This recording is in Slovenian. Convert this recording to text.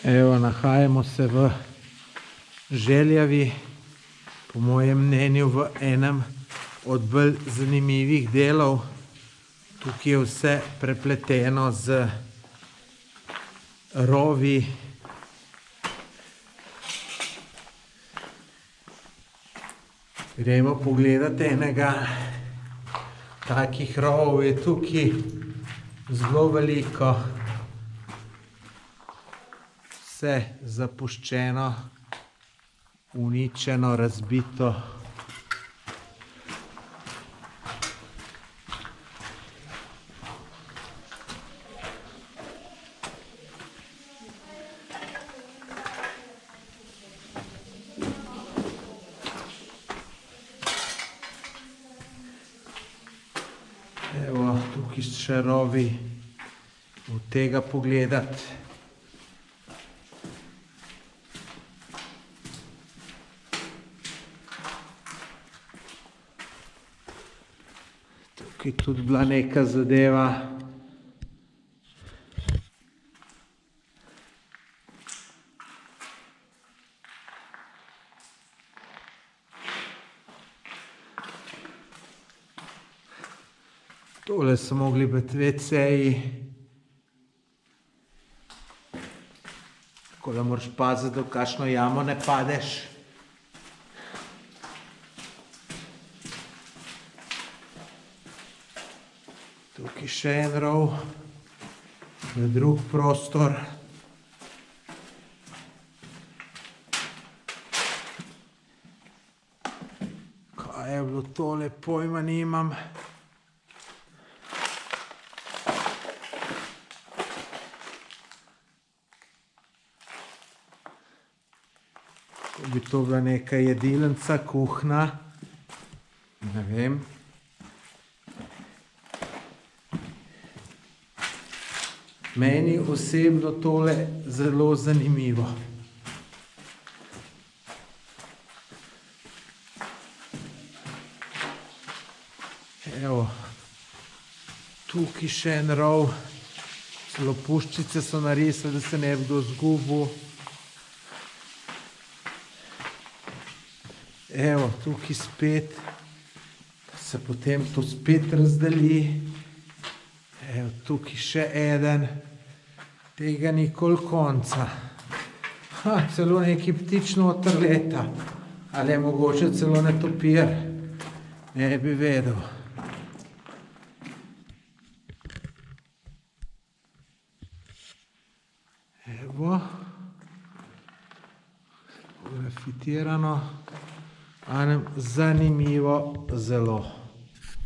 Evo, nahajamo se v Željavi, po mojem mnenju v enem od bolj zanimivih delov. Tukaj je vse prepleteno z rovi. Gremo pogledati enega. Takih rovov je tukaj zelo veliko. Vse zapuščeno, uničeno, razbito. Evo, tukaj še rovi od tega pogledati. Tukaj je tudi bila neka zadeva. Tole so mogli biti WC-ji. Tako da moraš paziti, da v kakšno jamo ne padeš. Tukaj še en rov, v drug prostor. Kaj je bilo tole, pojma nimam. Ko bi to bila neka jedilnica, kuhna, ne vem. Meni osebno tole zelo zanimivo. Evo, tukaj še en rov. Celo puščice so narisali, da se ne bi kdo izgubil. Evo, tukaj spet, se potem to spet razdeli. Evo, tukaj še eden. Tega nikoli konca. Celo neki ptič noter leta. Ali je mogoče celo netopir. Ne bi vedel. Evo. Grafitirano. Zanimivo zelo.